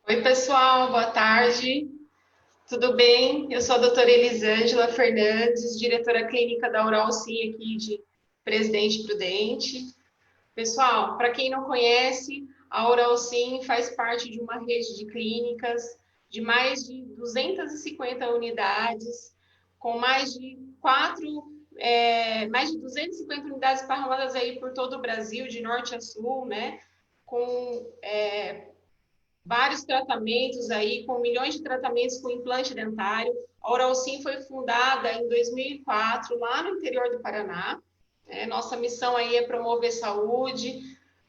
Oi, pessoal, boa tarde. Tudo bem? Eu sou a doutora Elisângela Fernandes, diretora clínica da Uralcim aqui de Presidente Prudente. Pessoal, para quem não conhece, a Uralcim faz parte de uma rede de clínicas de mais de 250 unidades, com mais de 250 unidades esparramadas aí por todo o Brasil, de norte a sul, né? Com vários tratamentos aí, com milhões de tratamentos com implante dentário. A Oralcim foi fundada em 2004, lá no interior do Paraná. Nossa missão aí é promover saúde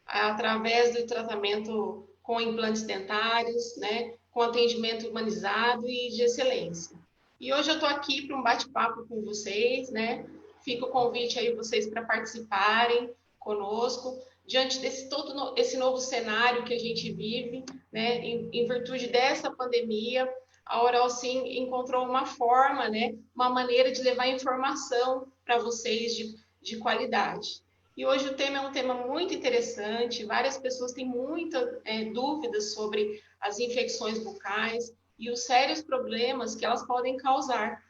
através do tratamento com implantes dentários, né, com atendimento humanizado e de excelência. E hoje eu estou aqui para um bate-papo com vocês, né? Fica o convite aí vocês para participarem conosco diante desse todo esse novo cenário que a gente vive, né? Em virtude dessa pandemia, a Oral Sim encontrou uma forma, né? Uma maneira de levar informação para vocês de qualidade. E hoje o tema é um tema muito interessante, várias pessoas têm muitas dúvidas sobre as infecções bucais e os sérios problemas que elas podem causar,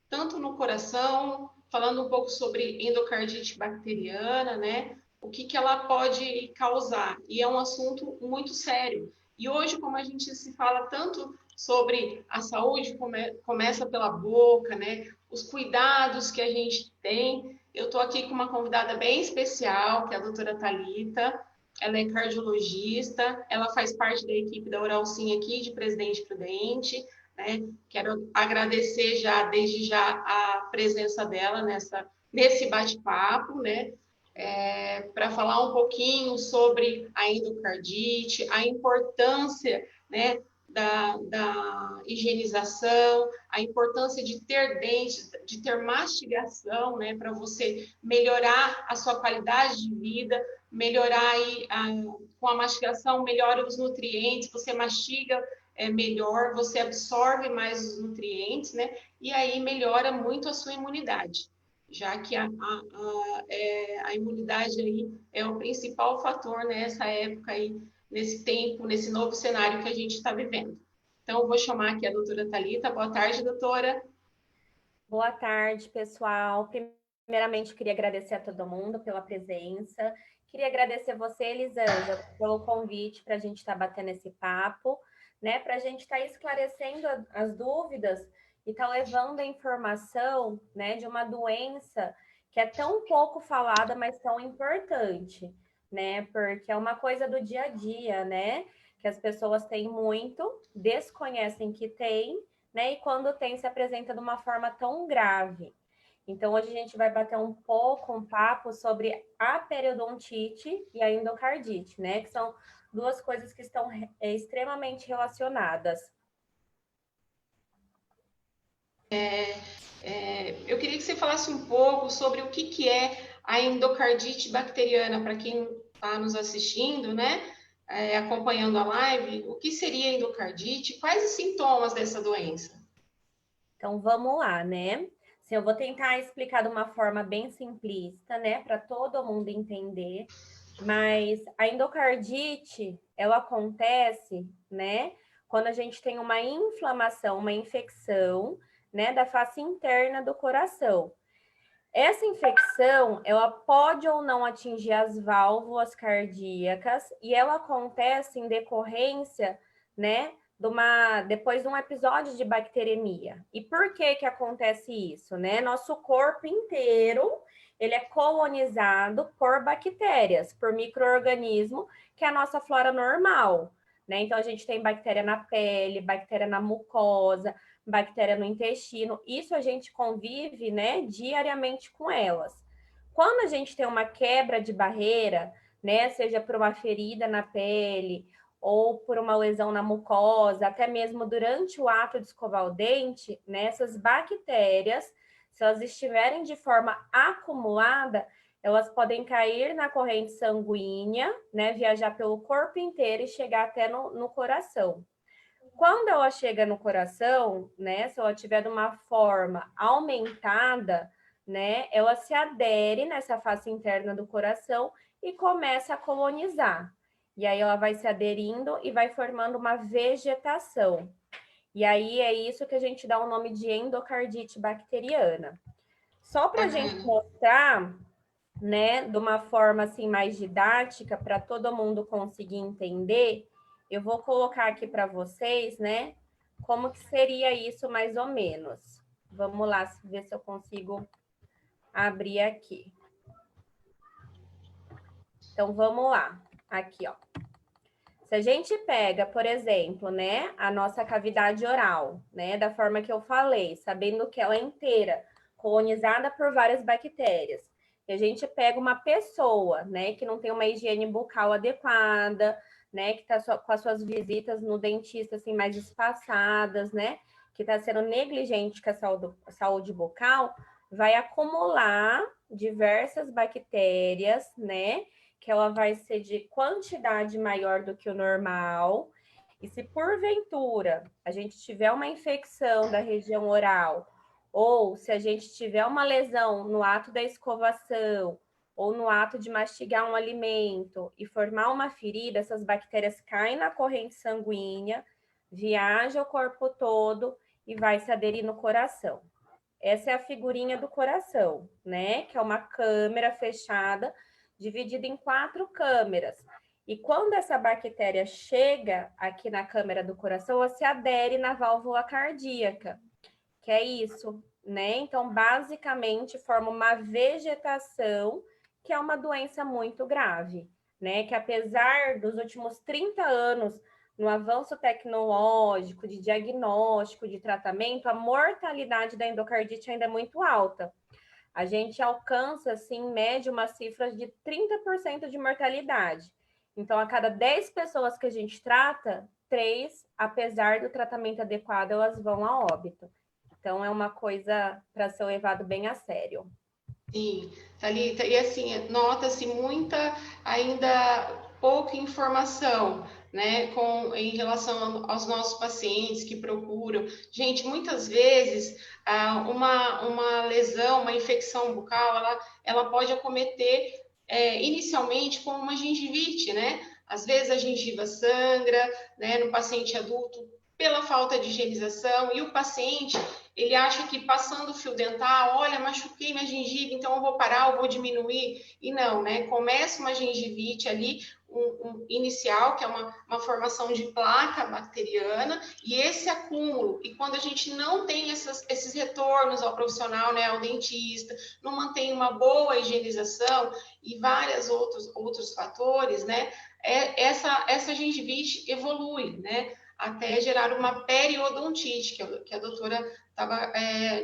tanto no coração, falando um pouco sobre endocardite bacteriana, né? O que ela pode causar. E é um assunto muito sério. E hoje, como a gente se fala tanto sobre a saúde, começa pela boca, né? Os cuidados que a gente tem, eu estou aqui com uma convidada bem especial, que é a doutora Thalita. Ela é cardiologista, ela faz parte da equipe da Uralcim aqui de Presidente Prudente, né? Quero agradecer já, desde já, a presença dela nesse bate-papo, né? Para falar um pouquinho sobre a endocardite, a importância, né, da higienização, a importância de ter dentes, de ter mastigação, né, para você melhorar a sua qualidade de vida, melhorar aí, com a mastigação, melhora os nutrientes, você mastiga melhor, você absorve mais os nutrientes, né, e aí melhora muito a sua imunidade, já que a imunidade aí é o principal fator nessa época aí, nesse tempo, nesse novo cenário que a gente está vivendo. Então, eu vou chamar aqui a doutora Thalita. Boa tarde, doutora. Boa tarde, pessoal. Primeiramente, eu queria agradecer a todo mundo pela presença. Queria agradecer você, Elisângela, pelo convite para a gente estar batendo esse papo, né? Para a gente estar esclarecendo as dúvidas e estar levando a informação, né, de uma doença que é tão pouco falada, mas tão importante, né? Porque é uma coisa do dia a dia, né? Que as pessoas têm muito, desconhecem que tem, né? E quando tem, se apresenta de uma forma tão grave. Então, hoje a gente vai bater um papo sobre a periodontite e a endocardite, né? Que são duas coisas que estão extremamente relacionadas. Eu queria que você falasse um pouco sobre o que é a endocardite bacteriana, para quem está nos assistindo, né? Acompanhando a live, o que seria endocardite? Quais os sintomas dessa doença? Então, vamos lá, né? Assim, eu vou tentar explicar de uma forma bem simplista, né? Para todo mundo entender. Mas a endocardite, ela acontece, né? Quando a gente tem uma inflamação, uma infecção, né? Da face interna do coração. Essa infecção, ela pode ou não atingir as válvulas cardíacas e ela acontece em decorrência, né, depois de um episódio de bacteremia. E por que que acontece isso, né? Nosso corpo inteiro, ele é colonizado por bactérias, por micro-organismo, que é a nossa flora normal, né? Então a gente tem bactéria na pele, bactéria na mucosa, bactéria no intestino, isso a gente convive, né, diariamente com elas. Quando a gente tem uma quebra de barreira, né, seja por uma ferida na pele ou por uma lesão na mucosa, até mesmo durante o ato de escovar o dente, né, essas bactérias, se elas estiverem de forma acumulada, elas podem cair na corrente sanguínea, né, viajar pelo corpo inteiro e chegar até no coração. Quando ela chega no coração, né, se ela tiver de uma forma aumentada, né, ela se adere nessa face interna do coração e começa a colonizar. e aí ela vai se aderindo e vai formando uma vegetação. E aí é isso que a gente dá o nome de endocardite bacteriana. Só para a gente mostrar, né, de uma forma assim mais didática, para todo mundo conseguir entender, eu vou colocar aqui para vocês, né, como que seria isso mais ou menos. Vamos lá, ver se eu consigo abrir aqui. Então, vamos lá. Aqui, ó. Se a gente pega, por exemplo, né, a nossa cavidade oral, né, da forma que eu falei, sabendo que ela é inteira, colonizada por várias bactérias, e a gente pega uma pessoa, né, que não tem uma higiene bucal adequada, né, que está com as suas visitas no dentista assim mais espaçadas, né, que está sendo negligente com a saúde bucal, vai acumular diversas bactérias, né, que ela vai ser de quantidade maior do que o normal. E se porventura a gente tiver uma infecção da região oral, ou se a gente tiver uma lesão no ato da escovação, ou no ato de mastigar um alimento e formar uma ferida, essas bactérias caem na corrente sanguínea, viaja o corpo todo e vai se aderir no coração. Essa é a figurinha do coração, né? Que é uma câmera fechada dividida em 4 câmeras. E quando essa bactéria chega aqui na câmera do coração, ela se adere na válvula cardíaca, que é isso, né? Então, basicamente, forma uma vegetação, que é uma doença muito grave, né? Que apesar dos últimos 30 anos no avanço tecnológico, de diagnóstico, de tratamento, a mortalidade da endocardite ainda é muito alta. A gente alcança, assim, em média, uma cifra de 30% de mortalidade. Então, a cada 10 pessoas que a gente trata, 3, apesar do tratamento adequado, elas vão a óbito. Então, é uma coisa para ser levado bem a sério. Sim, Thalita, e assim, nota-se muita, ainda pouca informação, né, em relação aos nossos pacientes que procuram. Gente, muitas vezes, uma lesão, uma infecção bucal, ela pode acometer inicialmente com uma gengivite, né? Às vezes a gengiva sangra, né, no paciente adulto, pela falta de higienização, e o paciente ele acha que passando o fio dental, olha, machuquei minha gengiva, então eu vou parar, eu vou diminuir. E não, né? Começa uma gengivite ali, inicial, que é uma formação de placa bacteriana, e esse acúmulo, e quando a gente não tem esses retornos ao profissional, né, ao dentista, não mantém uma boa higienização e vários outros fatores, né, essa gengivite evolui, né, até gerar uma periodontite, que a doutora estava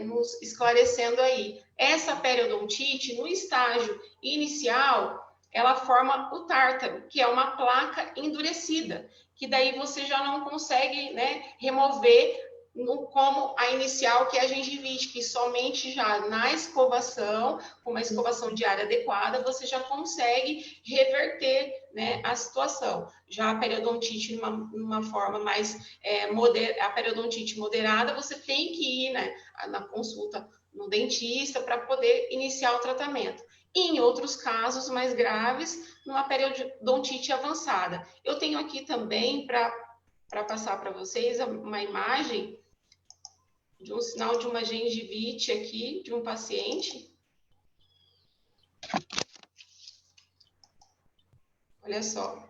nos esclarecendo aí. Essa periodontite, no estágio inicial, ela forma o tártaro, que é uma placa endurecida, que daí você já não consegue, né, remover como a inicial, que é a gengivite, que somente já na escovação, com uma escovação diária adequada, você já consegue reverter, né, a situação. Já a periodontite, numa forma mais a periodontite moderada, você tem que ir, né, na consulta no dentista para poder iniciar o tratamento. E em outros casos mais graves, numa periodontite avançada. Eu tenho aqui também, para passar para vocês, uma imagem de um sinal de uma gengivite aqui, de um paciente. Olha só.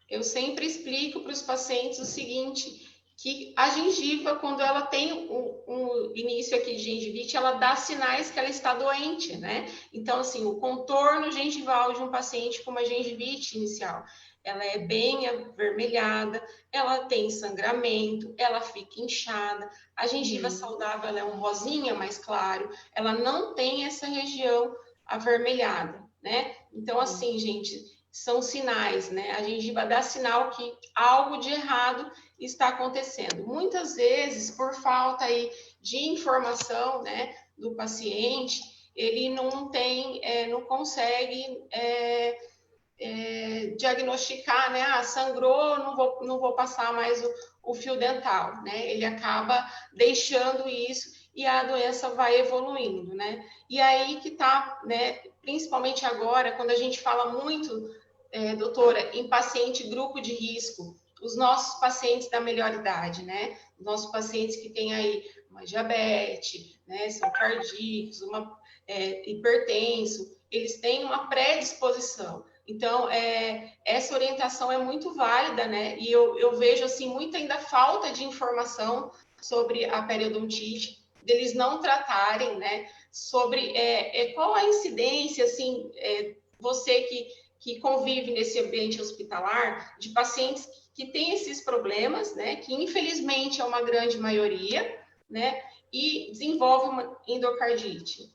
Eu sempre explico para os pacientes o seguinte, que a gengiva, quando ela tem um início aqui de gengivite, ela dá sinais que ela está doente, né? Então, assim, o contorno gengival de um paciente com uma gengivite inicial, ela é bem avermelhada, ela tem sangramento, ela fica inchada. A gengiva saudável, ela é um rosinha mais claro, ela não tem essa região avermelhada, né? Então, assim, gente, são sinais, né? A gengiva dá sinal que algo de errado está acontecendo. Muitas vezes, por falta aí de informação, né, do paciente, ele não tem, não consegue diagnosticar, né? Ah, sangrou, não vou passar mais o fio dental, né? Ele acaba deixando isso e a doença vai evoluindo, né? E aí que tá, né? Principalmente agora, quando a gente fala muito doutora, em paciente grupo de risco, os nossos pacientes da melhor idade, né? Os nossos pacientes que têm aí uma diabetes, né? São cardíacos, hipertenso, eles têm uma predisposição. Então, essa orientação é muito válida, né? E eu vejo, assim, muita ainda falta de informação sobre a periodontite, deles não tratarem, né? Sobre qual a incidência, assim, você que convive nesse ambiente hospitalar, de pacientes que têm esses problemas, né? Que infelizmente é uma grande maioria, né? E desenvolve uma endocardite.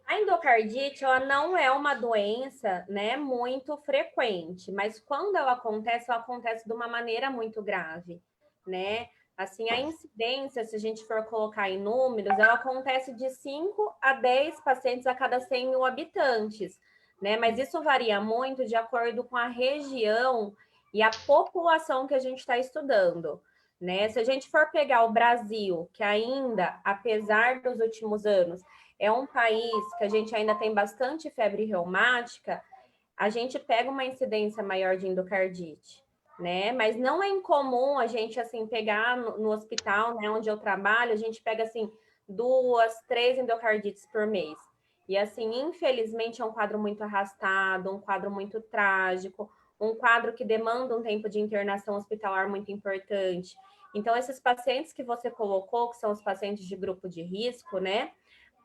A endocardite, ela não é uma doença, né, muito frequente, mas quando ela acontece de uma maneira muito grave, né? Assim, a incidência, se a gente for colocar em números, ela acontece de 5 a 10 pacientes a cada 100 mil habitantes, né? Mas isso varia muito de acordo com a região e a população que a gente está estudando, né? Se a gente for pegar o Brasil, que ainda, apesar dos últimos anos, é um país que a gente ainda tem bastante febre reumática, a gente pega uma incidência maior de endocardite, né? Mas não é incomum a gente, assim, pegar no hospital, né, onde eu trabalho, a gente pega, assim, 2, 3 endocardites por mês. E, assim, infelizmente, é um quadro muito arrastado, um quadro muito trágico, um quadro que demanda um tempo de internação hospitalar muito importante. Então, esses pacientes que você colocou, que são os pacientes de grupo de risco, né?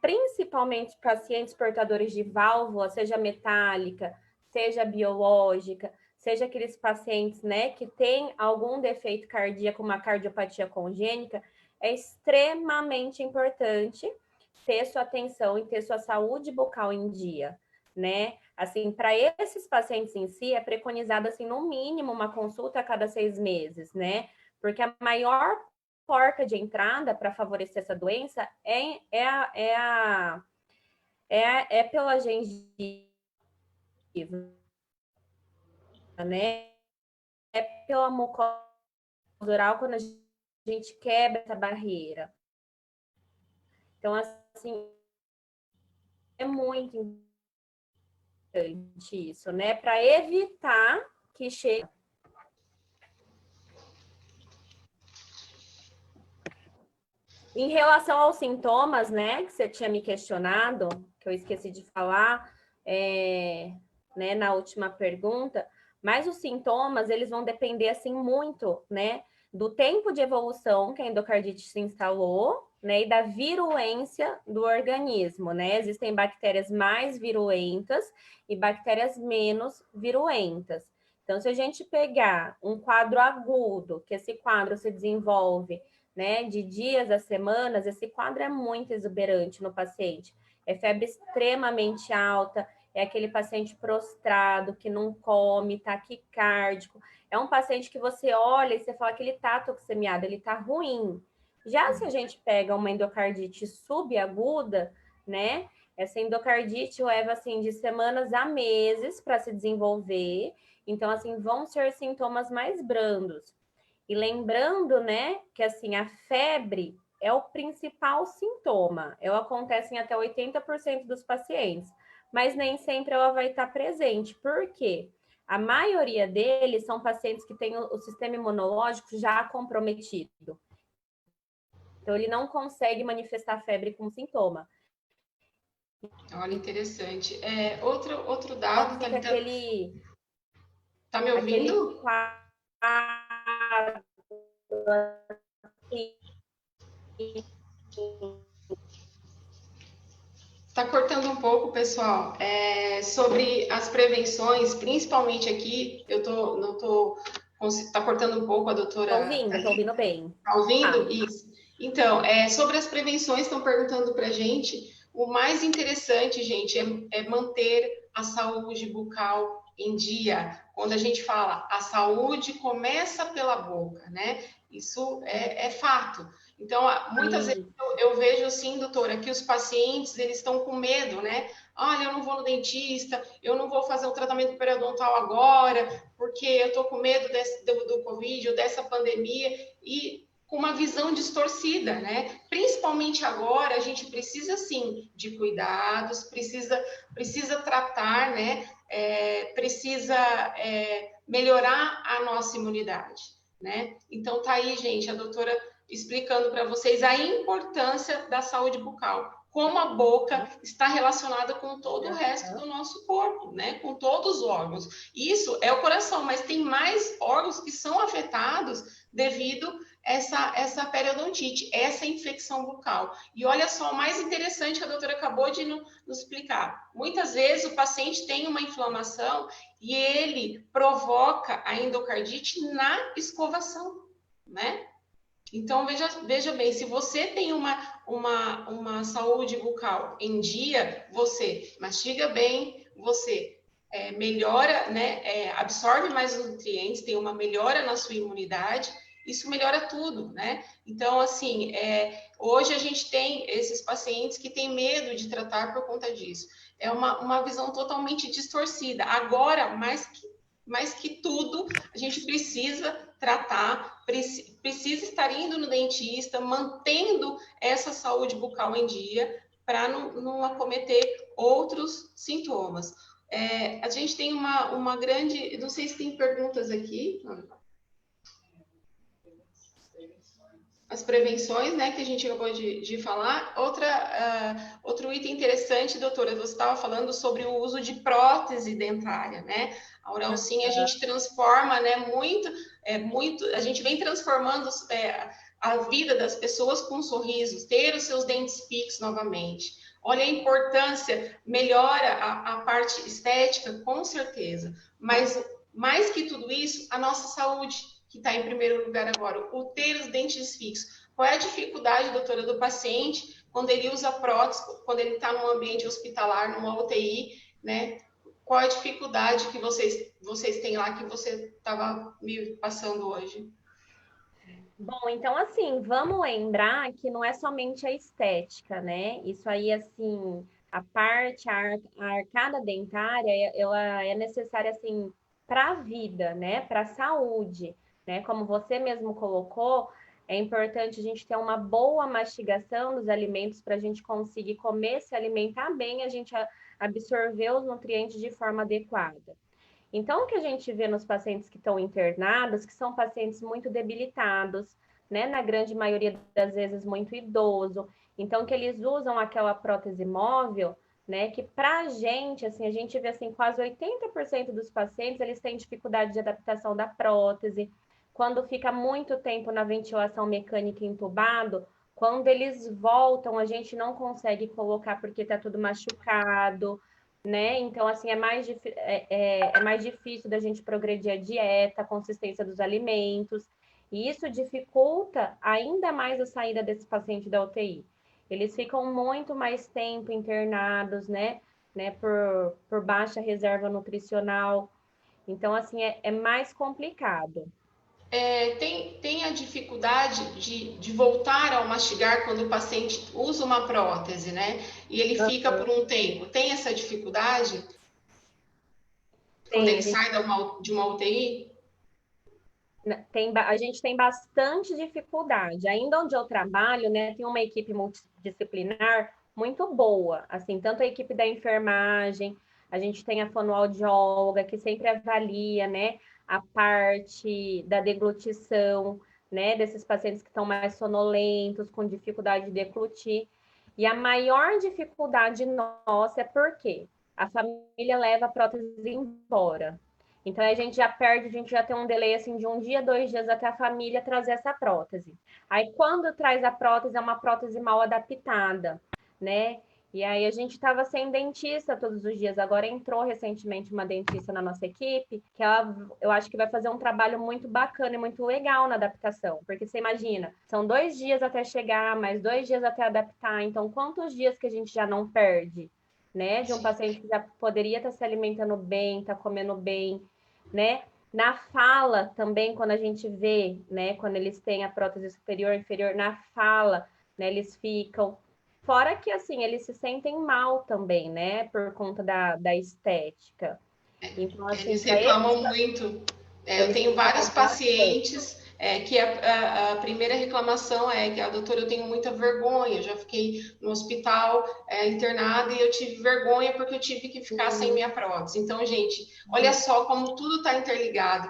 Principalmente pacientes portadores de válvula, seja metálica, seja biológica, seja aqueles pacientes, né, que têm algum defeito cardíaco, uma cardiopatia congênita, é extremamente importante ter sua atenção e ter sua saúde bucal em dia, né? Assim, para esses pacientes em si, é preconizado, assim, no mínimo, uma consulta a cada 6 meses, né? Porque a maior porta de entrada para favorecer essa doença é pela gengiva, né? É pela mucosa oral quando a gente quebra essa barreira. Então, assim, é muito importante isso, né? Para evitar que chegue. Em relação aos sintomas, né, que você tinha me questionado, que eu esqueci de falar, né, na última pergunta, mas os sintomas, eles vão depender, assim, muito, né, do tempo de evolução que a endocardite se instalou, né, e da virulência do organismo, né? Existem bactérias mais virulentas e bactérias menos virulentas. Então, se a gente pegar um quadro agudo, que esse quadro se desenvolve, né, de dias a semanas, esse quadro é muito exuberante no paciente. É febre extremamente alta, é aquele paciente prostrado, que não come, taquicárdico. É um paciente que você olha e você fala que ele está toxemiado, ele está ruim. Já se a gente pega uma endocardite subaguda, né, essa endocardite leva, assim, de semanas a meses para se desenvolver. Então, assim, vão ser sintomas mais brandos. E lembrando, né, que assim, a febre é o principal sintoma. Ela acontece em até 80% dos pacientes, mas nem sempre ela vai estar presente. Por quê? A maioria deles são pacientes que têm o sistema imunológico já comprometido. Então, ele não consegue manifestar febre como sintoma. Olha, interessante. Outro Então, dado, fica aquele... Tá me ouvindo? Quadro, Tá cortando um pouco, pessoal. Sobre as prevenções, principalmente aqui, tá cortando um pouco a doutora. Tô ouvindo bem. Tá ouvindo? Ah. Isso. Então, sobre as prevenções, estão perguntando pra gente. O mais interessante, gente, é manter a saúde bucal em dia. Quando a gente fala, a saúde começa pela boca, né? Isso é fato. Então, muitas vezes eu vejo assim, doutora, que os pacientes, eles estão com medo, né? Olha, eu não vou no dentista, eu não vou fazer o tratamento periodontal agora, porque eu tô com medo do Covid ou dessa pandemia. E com uma visão distorcida, né? Principalmente agora, a gente precisa, sim, de cuidados, precisa tratar, né? Precisa melhorar a nossa imunidade, né? Então, tá aí, gente, a doutora explicando para vocês a importância da saúde bucal, como a boca está relacionada com todo o resto do nosso corpo, né? Com todos os órgãos. Isso é o coração, mas tem mais órgãos que são afetados devido a essa periodontite, essa infecção bucal. E olha só, o mais interessante que a doutora acabou de nos explicar. Muitas vezes o paciente tem uma inflamação e ele provoca a endocardite na escovação, né? Então, veja bem, se você tem uma saúde bucal em dia, você mastiga bem, você melhora, né, absorve mais os nutrientes, tem uma melhora na sua imunidade, isso melhora tudo, né? Então, assim, hoje a gente tem esses pacientes que têm medo de tratar por conta disso. É uma visão totalmente distorcida. Agora, mais que tudo, a gente precisa tratar, precisa estar indo no dentista, mantendo essa saúde bucal em dia, para não acometer outros sintomas. A gente tem uma grande... Não sei se tem perguntas aqui. As prevenções, né, que a gente acabou de falar. Outro item interessante, doutora, você estava falando sobre o uso de prótese dentária, né? A Oral Sim, a gente transforma, né, muito, a gente vem transformando a vida das pessoas com sorrisos, ter os seus dentes fixos novamente. Olha a importância, melhora a parte estética, com certeza, mas mais que tudo isso, a nossa saúde, que está em primeiro lugar agora, o ter os dentes fixos. Qual é a dificuldade, doutora, do paciente quando ele usa prótese, quando ele está num ambiente hospitalar, numa UTI, né? Qual é a dificuldade que vocês têm lá que você estava me passando hoje? Bom, então assim, vamos lembrar que não é somente a estética, né? Isso aí, assim, a arcada dentária, ela é necessária, assim, para a vida, né? Para a saúde, né? Como você mesmo colocou, é importante a gente ter uma boa mastigação dos alimentos para a gente conseguir comer, se alimentar bem, a gente absorver os nutrientes de forma adequada. Então, o que a gente vê nos pacientes que estão internados, que são pacientes muito debilitados, né? Na grande maioria das vezes muito idoso. Então, que eles usam aquela prótese móvel, né? Que pra gente, assim, a gente vê assim, quase 80% dos pacientes, eles têm dificuldade de adaptação da prótese. Quando fica muito tempo na ventilação mecânica entubado, quando eles voltam, a gente não consegue colocar porque está tudo machucado, né? Então, assim, é mais difícil da gente progredir a dieta, a consistência dos alimentos, e isso dificulta ainda mais a saída desse paciente da UTI. Eles ficam muito mais tempo internados, né? Por baixa reserva nutricional. Então, assim, é mais complicado. Tem a dificuldade de voltar ao mastigar quando o paciente usa uma prótese, né? E ele fica por um tempo. Tem essa dificuldade quando ele sai de uma UTI? A gente tem bastante dificuldade. Ainda onde eu trabalho, né, tem uma equipe multidisciplinar muito boa, assim, tanto a equipe da enfermagem, a gente tem a fonoaudióloga que sempre avalia, né, a parte da deglutição, né, desses pacientes que estão mais sonolentos, com dificuldade de deglutir. E a maior dificuldade nossa é porque a família leva a prótese embora. Então a gente já perde, a gente já tem um delay assim de 1 dia, 2 dias até a família trazer essa prótese. Aí quando traz a prótese, é uma prótese mal adaptada, né? E aí a gente estava sem dentista todos os dias. Agora entrou recentemente uma dentista na nossa equipe, que eu acho que vai fazer um trabalho muito bacana e muito legal na adaptação. Porque você imagina, são 2 dias até chegar, mais 2 dias até adaptar. Então, quantos dias que a gente já não perde, né? De um paciente que já poderia estar se alimentando bem, estar comendo bem, né? Na fala também, quando a gente vê, né? Quando eles têm a prótese superior e inferior, na fala, né? Eles ficam... Fora que, assim, eles se sentem mal também, né? Por conta da estética. Então, assim, eles reclamam muito. Eu tenho vários pacientes que a primeira reclamação é que, doutora, eu tenho muita vergonha, já fiquei no hospital internada e eu tive vergonha porque eu tive que ficar sem minha prótese. Então, gente, olha só como tudo está interligado.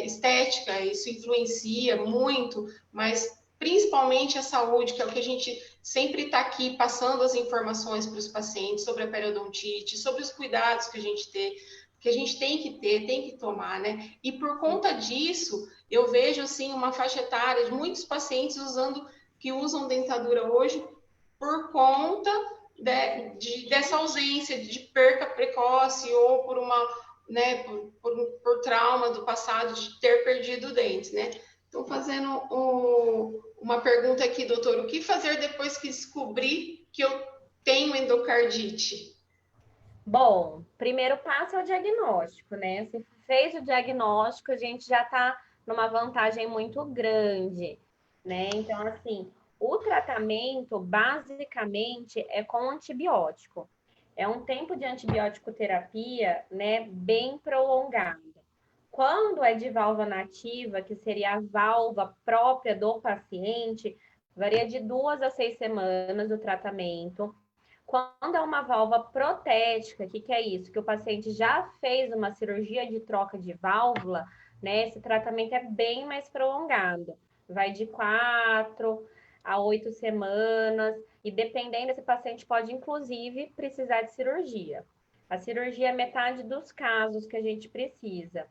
Estética, isso influencia muito, mas principalmente a saúde, que é o que a gente sempre está aqui passando as informações para os pacientes sobre a periodontite, sobre os cuidados que a gente tem que ter, tem que tomar, né? E por conta disso, eu vejo assim uma faixa etária de muitos pacientes que usam dentadura hoje por conta dessa ausência, de perca precoce ou por uma, né, por trauma do passado de ter perdido dentes, né? Estou fazendo uma pergunta aqui, doutor. O que fazer depois que descobrir que eu tenho endocardite? Bom, primeiro passo é o diagnóstico, né? Se fez o diagnóstico, a gente já está numa vantagem muito grande, né? Então, assim, o tratamento basicamente é com antibiótico. É um tempo de antibiótico terapia, né, bem prolongado. Quando é de válvula nativa, que seria a válvula própria do paciente, varia de 2 a 6 semanas o tratamento. Quando é uma válvula protética, o que é isso? Que o paciente já fez uma cirurgia de troca de válvula, né? Esse tratamento é bem mais prolongado. Vai de 4 a 8 semanas, e dependendo, esse paciente pode, inclusive, precisar de cirurgia. A cirurgia é metade dos casos que a gente precisa,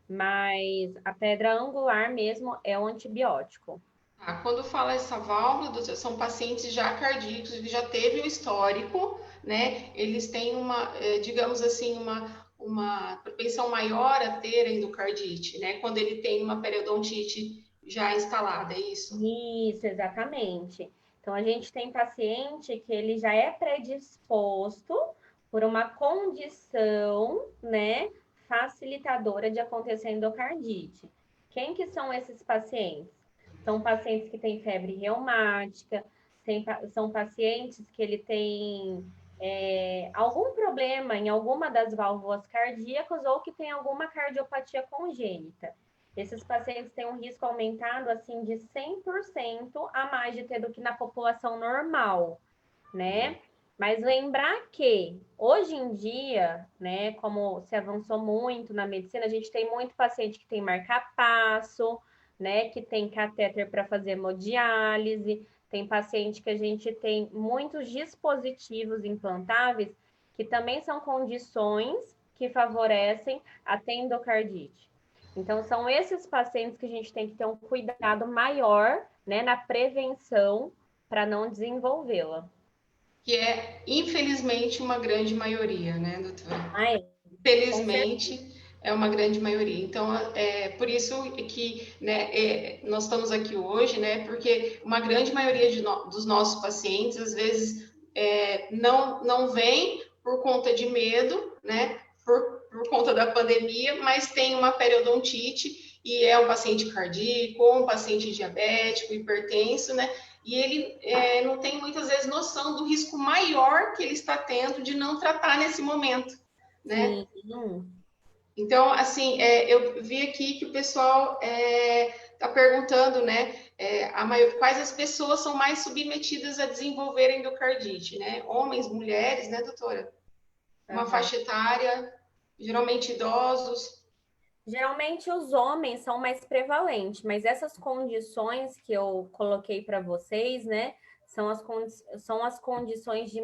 mas a pedra angular mesmo é o antibiótico. Quando fala essa válvula, são pacientes já cardíacos, que já teve o histórico, né? Eles têm digamos assim, uma propensão maior a ter endocardite, né? Quando ele tem uma periodontite já instalada, é isso? Isso, exatamente. Então, a gente tem paciente que ele já é predisposto por uma condição, né, facilitadora de acontecer endocardite. Quem que são esses pacientes? São pacientes que têm febre reumática, são pacientes que ele tem algum problema em alguma das válvulas cardíacas ou que tem alguma cardiopatia congênita. Esses pacientes têm um risco aumentado assim de 100% a mais de ter do que na população normal, né? Mas lembrar que hoje em dia, né, como se avançou muito na medicina, a gente tem muito paciente que tem marca-passo, né, que tem catéter para fazer hemodiálise, tem paciente que a gente tem muitos dispositivos implantáveis que também são condições que favorecem a endocardite. Então, são esses pacientes que a gente tem que ter um cuidado maior, né, na prevenção para não desenvolvê-la. Que é, infelizmente, uma grande maioria, né, doutora? Ah, é. Infelizmente, é uma grande maioria. Então, é por isso que, né, nós estamos aqui hoje, né, porque uma grande maioria dos nossos pacientes, às vezes, não vem por conta de medo, né, por conta da pandemia, mas tem uma periodontite e é um paciente cardíaco, ou um paciente diabético, hipertenso, né, e ele não tem muitas vezes noção do risco maior que ele está tendo de não tratar nesse momento, né? Sim. Então, assim, eu vi aqui que o pessoal está perguntando, né, quais as pessoas são mais submetidas a desenvolver endocardite, né? Homens, mulheres, né, doutora? Uma faixa etária, geralmente idosos. Geralmente os homens são mais prevalentes, mas essas condições que eu coloquei para vocês, né, são as condições de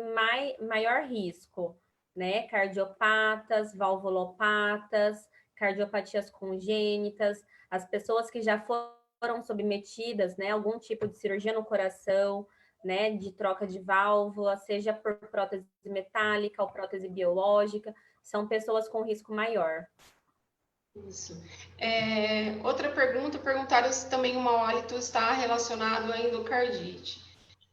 maior risco, né? Cardiopatas, valvulopatas, cardiopatias congênitas, as pessoas que já foram submetidas, né, a algum tipo de cirurgia no coração, né, de troca de válvula, seja por prótese metálica ou prótese biológica, são pessoas com risco maior. Isso. Outra pergunta, perguntaram se também o mau hálito está relacionado à endocardite.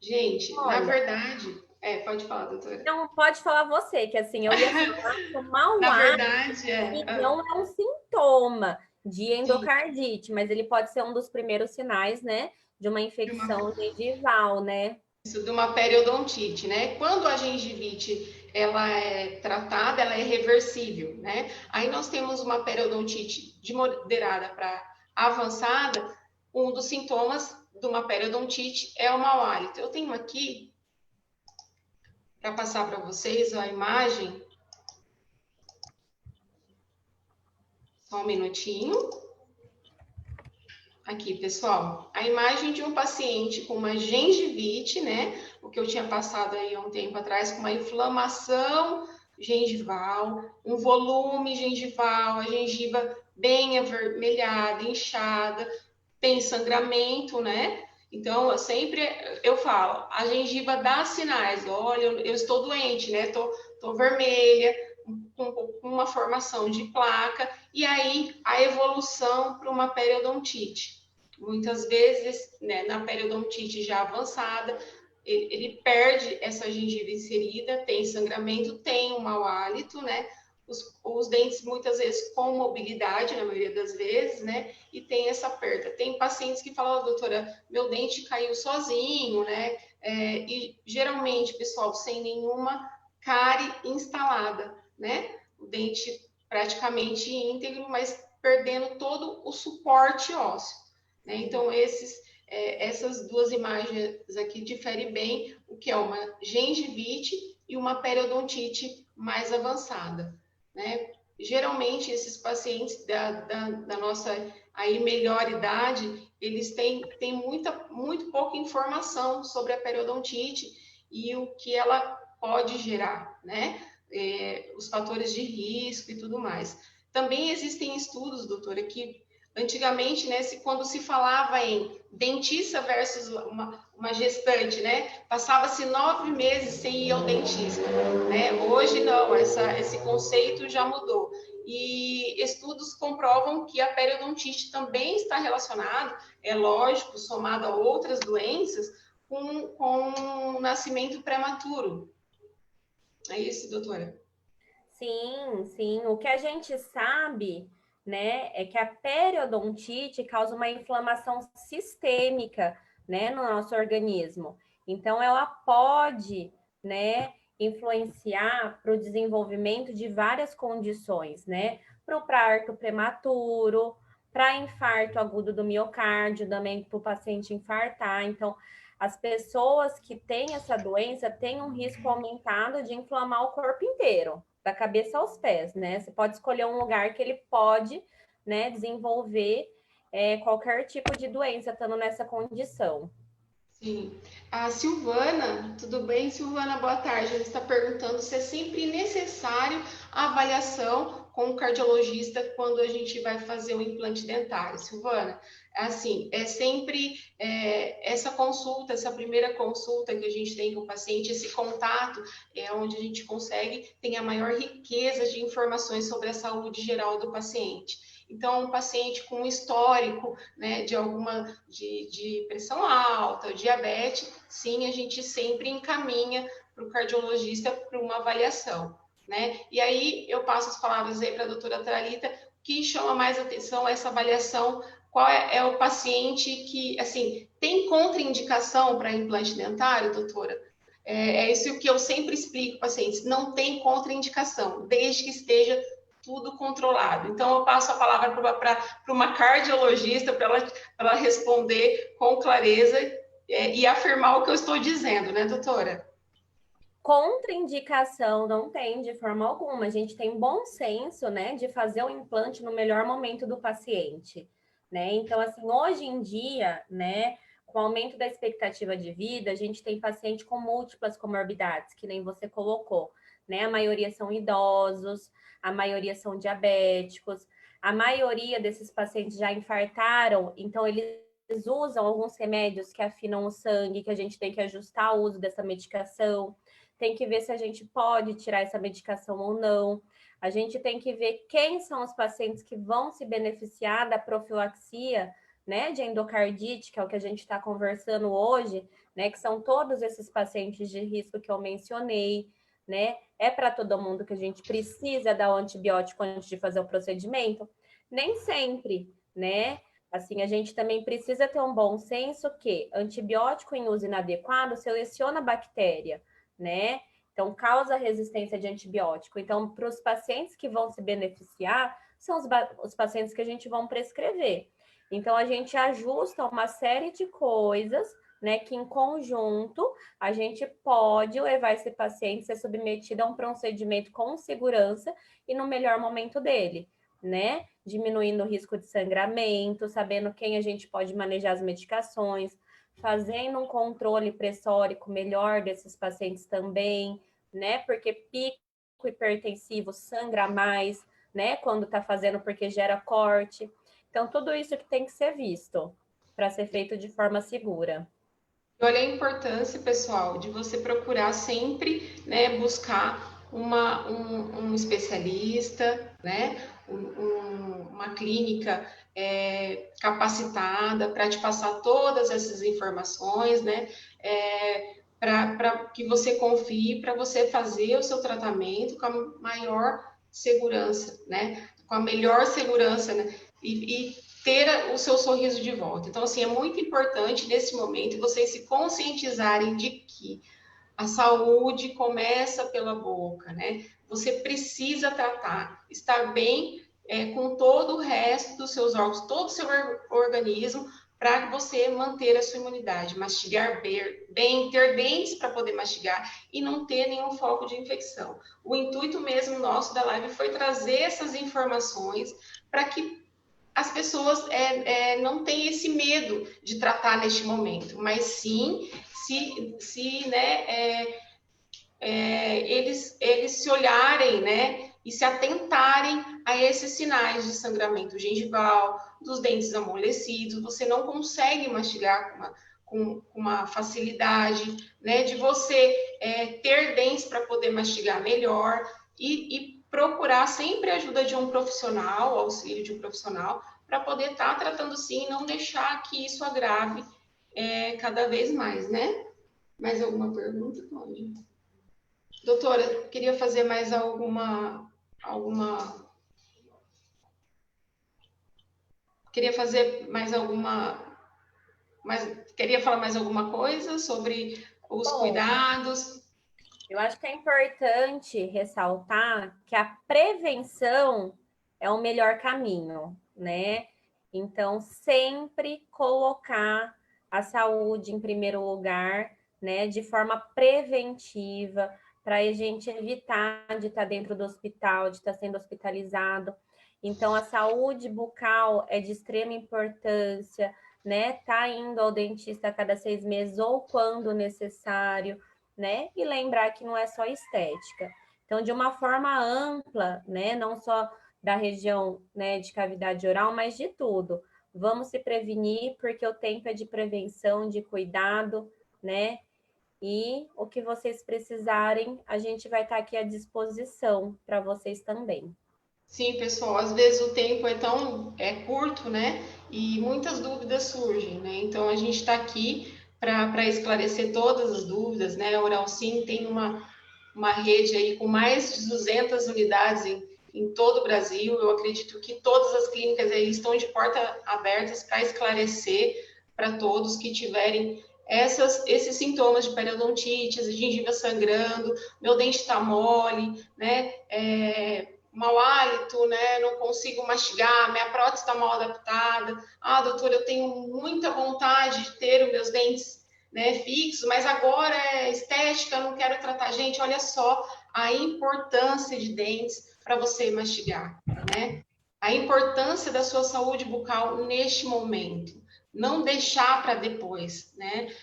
Gente, na Olha, verdade, pode falar, doutora. não pode falar você, que assim, eu ia falar que o mau Na hálito verdade, não é um sintoma de sim, endocardite, mas ele pode ser um dos primeiros sinais, né, de uma de uma, infecção gengival, né? isso, de uma periodontite, né? Quando a gengivite ela é tratada, ela é reversível, né? Aí nós temos uma periodontite de moderada para avançada, um dos sintomas de uma periodontite é o mau hálito. Eu tenho aqui, para passar para vocês a imagem, só um minutinho. Aqui, pessoal, a imagem de um paciente com uma gengivite, né? O que eu tinha passado aí há um tempo atrás, com uma inflamação gengival, um volume gengival, a gengiva bem avermelhada, inchada, tem sangramento, né? Então, eu falo, a gengiva dá sinais, olha, eu estou doente, né? Tô vermelha, com uma formação de placa, e aí a evolução para uma periodontite. Muitas vezes, né, na periodontite já avançada, ele perde essa gengiva inserida, tem sangramento, tem um mau hálito, né? Os dentes muitas vezes com mobilidade, na maioria das vezes, né? E tem essa perda. Tem pacientes que falam, doutora, meu dente caiu sozinho, né? E geralmente, pessoal, sem nenhuma cárie instalada, né? O dente praticamente íntegro, mas perdendo todo o suporte ósseo, né? Então, essas duas imagens aqui diferem bem o que é uma gengivite e uma periodontite mais avançada, né? Geralmente, esses pacientes da nossa aí melhor idade, eles têm muito pouca informação sobre a periodontite e o que ela pode gerar, né? Os fatores de risco e tudo mais. Também existem estudos, doutora, que antigamente, né, quando se falava em dentista versus uma gestante, né, passava-se 9 meses sem ir ao dentista, né? Hoje não, esse conceito já mudou. E estudos comprovam que a periodontite também está relacionado, é lógico, somado a outras doenças, com o nascimento prematuro. É isso, doutora? Sim, sim. O que a gente sabe, né, é que a periodontite causa uma inflamação sistêmica, né, no nosso organismo. Então, ela pode, né, influenciar para o desenvolvimento de várias condições, né, para o parto prematuro, para infarto agudo do miocárdio, também para o paciente infartar. Então, as pessoas que têm essa doença têm um risco aumentado de inflamar o corpo inteiro, da cabeça aos pés, né? Você pode escolher um lugar que ele pode, né, desenvolver qualquer tipo de doença estando nessa condição. Sim. A Silvana, tudo bem, Silvana? Boa tarde. Ela está perguntando se é sempre necessário a avaliação com o cardiologista quando a gente vai fazer o implante dentário. Silvana, assim, é sempre essa consulta, essa primeira consulta que a gente tem com o paciente, esse contato é onde a gente consegue ter a maior riqueza de informações sobre a saúde geral do paciente. Então, um paciente com um histórico, né, de pressão alta, diabetes, sim, a gente sempre encaminha para o cardiologista para uma avaliação, né? E aí eu passo as palavras aí para a doutora Thalita, que chama mais atenção essa avaliação, qual é o paciente que, assim, tem contraindicação para implante dentário, doutora? É isso que eu sempre explico para pacientes, não tem contraindicação, desde que esteja tudo controlado. Então, eu passo a palavra para uma cardiologista, para ela responder com clareza e afirmar o que eu estou dizendo, né, doutora? Contraindicação não tem de forma alguma. A gente tem bom senso, né, de fazer o implante no melhor momento do paciente, né? Então, assim, hoje em dia, né, com o aumento da expectativa de vida, a gente tem paciente com múltiplas comorbidades, que nem você colocou, né? A maioria são idosos, a maioria são diabéticos, a maioria desses pacientes já infartaram, então eles usam alguns remédios que afinam o sangue, que a gente tem que ajustar o uso dessa medicação. Tem que ver se a gente pode tirar essa medicação ou não. A gente tem que ver quem são os pacientes que vão se beneficiar da profilaxia, né, de endocardite, que é o que a gente está conversando hoje, né, que são todos esses pacientes de risco que eu mencionei, né? É para todo mundo que a gente precisa dar o antibiótico antes de fazer o procedimento? Nem sempre, né? Assim, a gente também precisa ter um bom senso que antibiótico em uso inadequado seleciona a bactéria, né? Então, causa resistência de antibiótico. Então, para os pacientes que vão se beneficiar, são os pacientes que a gente vão prescrever. Então, a gente ajusta uma série de coisas, né, que em conjunto a gente pode levar esse paciente a ser submetido a um procedimento com segurança e no melhor momento dele, né? Diminuindo o risco de sangramento, sabendo quem a gente pode manejar as medicações, fazendo um controle pressórico melhor desses pacientes também, né? Porque pico hipertensivo sangra mais, né? Quando tá fazendo porque gera corte. Então, tudo isso que tem que ser visto para ser feito de forma segura. Olha a importância, pessoal, de você procurar sempre, né, buscar um especialista, né, uma clínica capacitada para te passar todas essas informações, né, para que você confie, para você fazer o seu tratamento com a maior segurança, né, com a melhor segurança, né, e ter o seu sorriso de volta. Então, assim, é muito importante nesse momento vocês se conscientizarem de que a saúde começa pela boca, né? Você precisa tratar, estar bem com todo o resto dos seus órgãos, todo o seu organismo, para você manter a sua imunidade, mastigar bem, ter dentes para poder mastigar e não ter nenhum foco de infecção. O intuito mesmo nosso da live foi trazer essas informações para que as pessoas não têm esse medo de tratar neste momento, mas sim se né, eles se olharem, né, e se atentarem a esses sinais de sangramento gengival, dos dentes amolecidos, você não consegue mastigar com uma facilidade, né, de você ter dentes para poder mastigar melhor e procurar sempre a ajuda de um profissional, o auxílio de um profissional, para poder estar tratando sim e não deixar que isso agrave cada vez mais, né? Mais alguma pergunta, Cláudia? Doutora, queria fazer mais alguma, queria fazer mais queria falar mais alguma coisa sobre os Bom, cuidados? eu acho que é importante ressaltar que a prevenção é o melhor caminho, né? Então, sempre colocar a saúde em primeiro lugar, né, de forma preventiva, para a gente evitar de estar dentro do hospital, de estar sendo hospitalizado. Então, a saúde bucal é de extrema importância, né? Tá indo ao dentista a cada 6 meses ou quando necessário, né? E lembrar que não é só estética. Então, de uma forma ampla, né? Não só da região, né, de cavidade oral, mas de tudo. Vamos se prevenir, porque o tempo é de prevenção, de cuidado, né? E o que vocês precisarem, a gente vai estar aqui à disposição para vocês também. Sim, pessoal, às vezes o tempo é tão curto, né? E muitas dúvidas surgem, né? Então a gente está aqui para esclarecer todas as dúvidas, né? A Oral Sim tem uma rede aí com mais de 200 unidades em todo o Brasil. Eu acredito que todas as clínicas aí estão de porta abertas para esclarecer para todos que tiverem esses sintomas de periodontite, gengiva sangrando, meu dente está mole, né? Mau hálito, né? Não consigo mastigar, minha prótese está mal adaptada. Ah, doutora, eu tenho muita vontade de ter os meus dentes, né, fixos, mas agora é estética, eu não quero tratar. Gente, olha só a importância de dentes para você mastigar, né? A importância da sua saúde bucal neste momento. Não deixar para depois, né?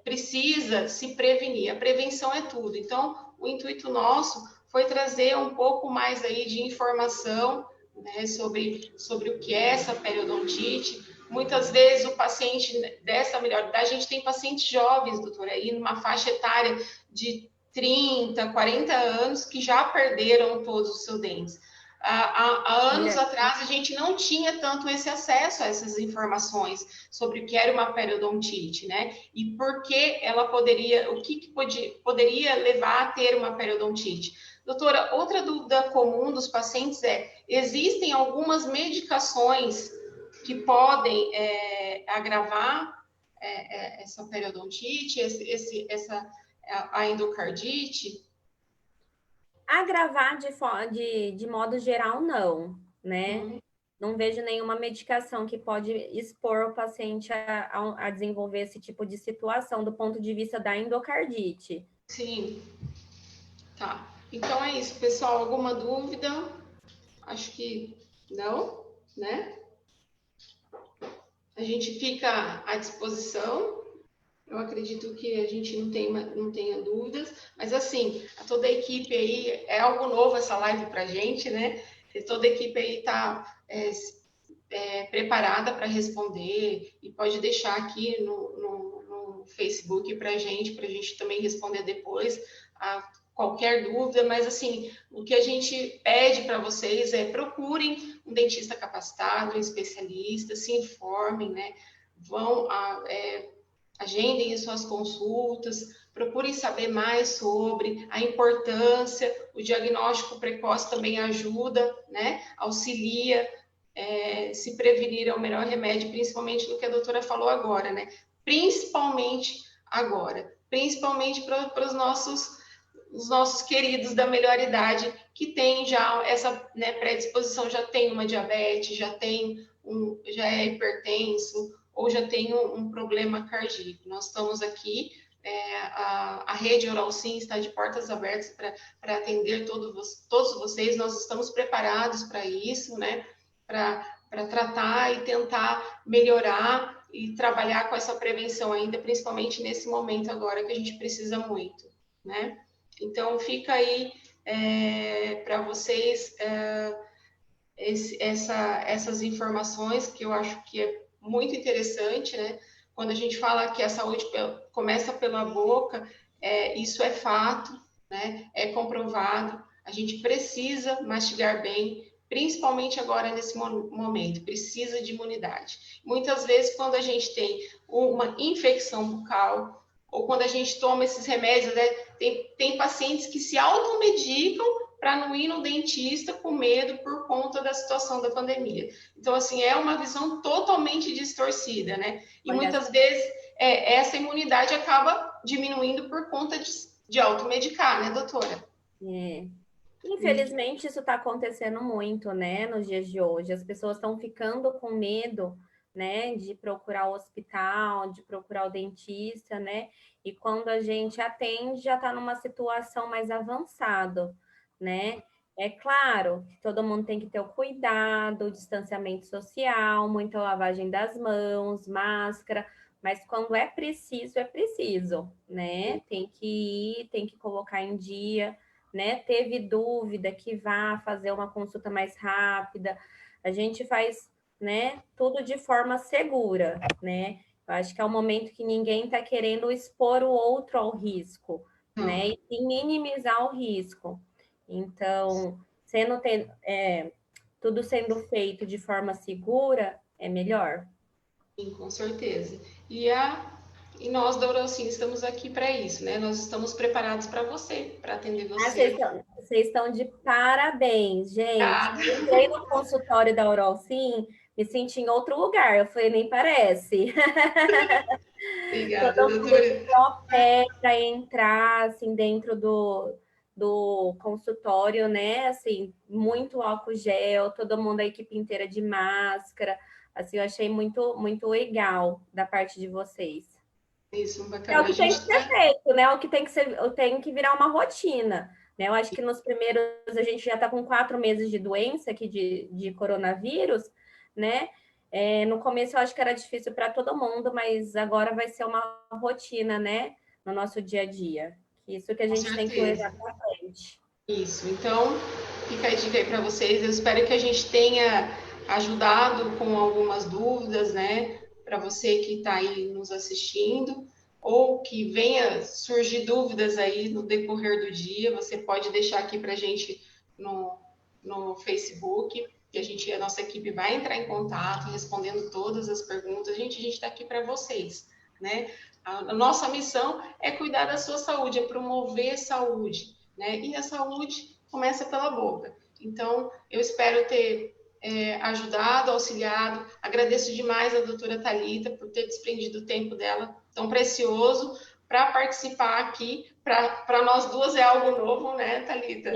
Precisa se prevenir. A prevenção é tudo. Então, o intuito nosso foi trazer um pouco mais aí de informação, né, sobre o que é essa periodontite. Muitas vezes o paciente dessa melhor idade, a gente tem pacientes jovens, doutora, aí numa faixa etária de 30, 40 anos que já perderam todos os seus dentes. Há anos atrás, a gente não tinha tanto esse acesso a essas informações sobre o que era uma periodontite, né? E por que ela poderia, o que poderia levar a ter uma periodontite. Doutora, outra dúvida comum dos pacientes existem algumas medicações que podem agravar essa periodontite, a endocardite? Agravar de modo geral, não, né? Hum. não vejo nenhuma medicação que pode expor o paciente a desenvolver esse tipo de situação do ponto de vista da endocardite. Sim, tá. Então é isso, pessoal. Alguma dúvida? Acho que não, né? A gente fica à disposição. Eu acredito que a gente não tenha dúvidas, mas assim, toda a equipe aí, é algo novo essa live para a gente, né? E toda a equipe aí está preparada para responder e pode deixar aqui no Facebook para a gente também responder depois a qualquer dúvida, mas assim, o que a gente pede para vocês é procurem um dentista capacitado, um especialista, se informem, né? Agendem as suas consultas, procurem saber mais sobre a importância, o diagnóstico precoce também ajuda, né? Auxilia, se prevenir é o melhor remédio, principalmente no que a doutora falou agora, né? Principalmente agora, principalmente para os nossos queridos da melhor idade, que tem já essa, né, predisposição, já tem uma diabetes, já é hipertenso, ou já tem um problema cardíaco. Nós estamos aqui, a rede Oral Sim está de portas abertas para atender todos vocês, nós estamos preparados para isso, né? Para tratar e tentar melhorar e trabalhar com essa prevenção ainda, principalmente nesse momento agora que a gente precisa muito, né? Então, fica aí para vocês essas informações que eu acho que é muito interessante, né? Quando a gente fala que a saúde começa pela boca, isso é fato, né? É comprovado. A gente precisa mastigar bem, principalmente agora nesse momento, precisa de imunidade. Muitas vezes, quando a gente tem uma infecção bucal, ou quando a gente toma esses remédios, né? Tem pacientes que se automedicam para não ir no dentista com medo por conta da situação da pandemia. Então, assim, é uma visão totalmente distorcida, né? E muitas vezes essa imunidade acaba diminuindo por conta de automedicar, né, doutora? Infelizmente, isso está acontecendo muito, né, nos dias de hoje. As pessoas estão ficando com medo, né, de procurar o hospital, de procurar o dentista, né? E quando a gente atende, já está numa situação mais avançada, né? É claro que todo mundo tem que ter o cuidado, o distanciamento social, muita lavagem das mãos, máscara, mas quando é preciso, né? Tem que ir, tem que colocar em dia, né? Teve dúvida, que vá fazer uma consulta mais rápida. A gente faz, né, tudo de forma segura, né? Eu acho que é o momento que ninguém está querendo expor o outro ao risco, né? E minimizar o risco. Então, tudo sendo feito de forma segura, é melhor. Sim, com certeza. E nós da Oralcim estamos aqui para isso, né? Nós estamos preparados para você, para atender você. Vocês estão de parabéns, gente. Eu entrei no consultório da Oralcim, me senti em outro lugar. Eu falei, nem parece. Obrigada, Todo mundo doutora. de pé para entrar assim dentro do consultório, né? Assim, muito álcool gel, todo mundo, a equipe inteira de máscara. Assim, eu achei muito legal da parte de vocês. Isso, É o bacana. A que tem que gente ser feito, né? O que tem que ser, tem que virar uma rotina. Né? Eu acho que nos primeiros, a gente já está com 4 meses de doença aqui de coronavírus, né? No começo eu acho que era difícil para todo mundo, mas agora vai ser uma rotina, né? No nosso dia a dia. Isso que a com gente tem que levar certeza. para frente. Isso. Então, fica a dica aí para vocês. Eu espero que a gente tenha ajudado com algumas dúvidas, né? Para você que está aí nos assistindo, ou que venha surgir dúvidas aí no decorrer do dia, você pode deixar aqui para a gente no Facebook, que a nossa equipe vai entrar em contato, respondendo todas as perguntas. A gente está aqui para vocês, né? A nossa missão é cuidar da sua saúde, é promover saúde, né? E a saúde começa pela boca. Então, eu espero ter ajudado, auxiliado. Agradeço demais a doutora Thalita por ter desprendido o tempo dela, tão precioso, para participar aqui. Para nós duas é algo novo, né, Thalita?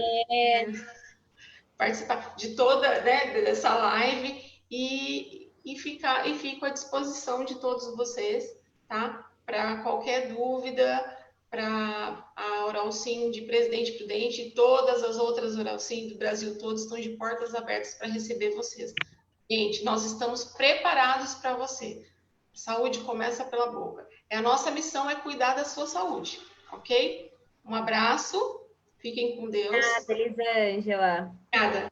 Participar de toda, né, dessa live. e fico à disposição de todos vocês, tá? Para qualquer dúvida, para a Oralsim de Presidente Prudente e todas as outras Oralsim do Brasil todo estão de portas abertas para receber vocês. Gente, nós estamos preparados para você. Saúde começa pela boca. A nossa missão é cuidar da sua saúde, ok? Um abraço, fiquem com Deus. Elisângela. Obrigada.